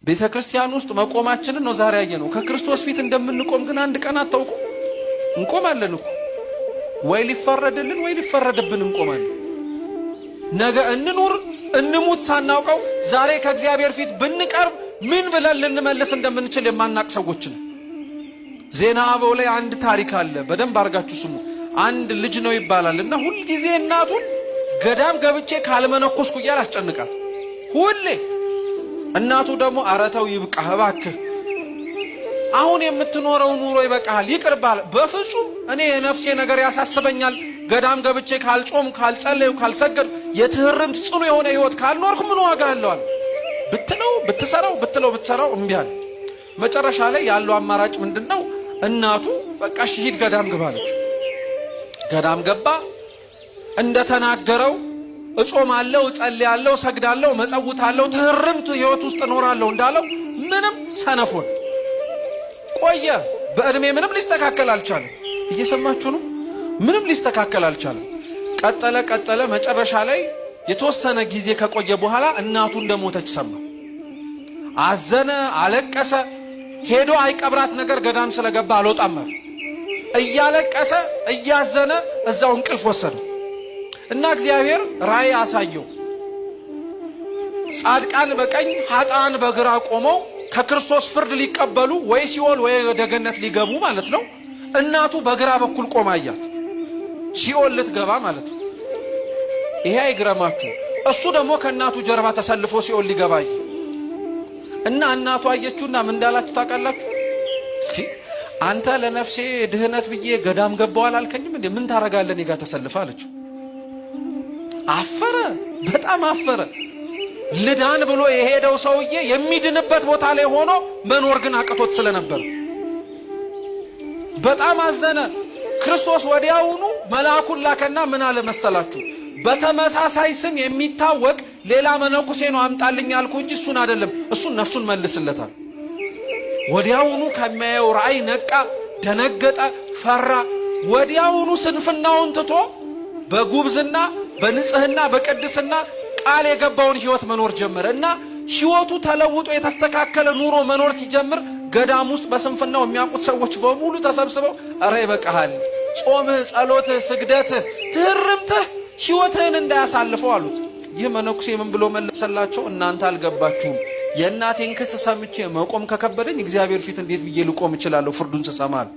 ቤተክርስቲያን ውስጥ መቆማችንን ነው ዛሬ ያየነው። ከክርስቶስ ፊት እንደምንቆም ግን አንድ ቀን አታውቁ። እንቆማለን እኮ ወይ ሊፈረድልን ወይ ሊፈረድብን እንቆማለን። ነገ እንኑር እንሙት ሳናውቀው ዛሬ ከእግዚአብሔር ፊት ብንቀርብ ምን ብለን ልንመልስ እንደምንችል የማናቅ ሰዎች ነን። ዜና አበው ላይ አንድ ታሪክ አለ፣ በደንብ አድርጋችሁ ስሙ። አንድ ልጅ ነው ይባላልና ሁል ጊዜ እናቱን ገዳም ገብቼ ካልመነኮስኩ እያል አስጨንቃት ሁሌ። እናቱ ደግሞ አረተው ይብቃህ እባክህ፣ አሁን የምትኖረው ኑሮ ይበቃሃል፣ ይቅርባል። በፍጹም እኔ የነፍሴ ነገር ያሳስበኛል። ገዳም ገብቼ ካልጾም ካልጸለዩ ካልሰገድ የትህርምት ጽኑ የሆነ ህይወት ካልኖርኩ ምን ዋጋ አለው አለ። ብትለው ብትሰራው እምቢ አለ። መጨረሻ ላይ ያለው አማራጭ ምንድነው? እናቱ በቃ ሂድ ገዳም ግባ አለች። ገዳም ገባ። እንደተናገረው እጾማለሁ፣ እጸልያለሁ፣ ሰግዳለሁ፣ መጸውታለሁ፣ ትህርምት ህይወት ውስጥ እኖራለሁ እንዳለው ምንም ሰነፎን ቆየ። በእድሜ ምንም ሊስተካከል አልቻለም። እየሰማችሁ ነው? ምንም ሊስተካከል አልቻለም። ቀጠለ። መጨረሻ ላይ የተወሰነ ጊዜ ከቆየ በኋላ እናቱ እንደሞተች ሰማ። አዘነ፣ አለቀሰ። ሄዶ አይቀብራት ነገር ገዳም ስለገባ አልወጣም አለ። እያለቀሰ እያዘነ እዛው እንቅልፍ ወሰደ እና እግዚአብሔር ራእይ አሳየው። ጻድቃን በቀኝ ኃጥአን በግራ ቆመው ከክርስቶስ ፍርድ ሊቀበሉ ወይ ሲኦል ወይ ወደ ገነት ሊገቡ ማለት ነው። እናቱ በግራ በኩል ቆማ አያት፣ ሲኦል ልትገባ ማለት ነው። ይሄ አይግረማችሁ። እሱ ደግሞ ከእናቱ ጀርባ ተሰልፎ ሲኦል ሊገባ እና እናቱ አየችውና ምን እንዳላችሁ ታውቃላችሁ? አንተ ለነፍሴ ድህነት ብዬ ገዳም ገባው አላልከኝም እንዴ? ምን ታረጋለህ እኔ ጋር ተሰልፈ አለችው። አፈረ፣ በጣም አፈረ። ልዳን ብሎ የሄደው ሰውዬ የሚድንበት ቦታ ላይ ሆኖ መኖር ግን አቅቶት ስለነበር በጣም አዘነ። ክርስቶስ ወዲያውኑ መልአኩን ላከና ምን አለ መሰላችሁ? በተመሳሳይ ስም የሚታወቅ ሌላ መነኩሴ ነው አምጣልኝ አልኩ እንጂ እሱን አይደለም፣ እሱን ነፍሱን መልስለታል። ወዲያውኑ ከሚያየው ራእይ ነቃ፣ ደነገጠ፣ ፈራ። ወዲያውኑ ስንፍናውን ትቶ በጉብዝና በንጽህና በቅድስና ቃል የገባውን ህይወት መኖር ጀመረ እና ህይወቱ ተለውጦ የተስተካከለ ኑሮ መኖር ሲጀምር ገዳም ውስጥ በስንፍናው የሚያውቁት ሰዎች በሙሉ ተሰብስበው አረ ይበቃሃል፣ ጾምህ፣ ጸሎትህ፣ ስግደትህ፣ ትህርምትህ ህይወትህን እንዳያሳልፈው አሉት። ይህ መነኩሴ ምን ብሎ መለሰላቸው? እናንተ አልገባችሁም። የእናቴን ክስ ሰምቼ መቆም ከከበደኝ እግዚአብሔር ፊት እንዴት ብዬ ልቆም እችላለሁ ፍርዱን ስሰማል?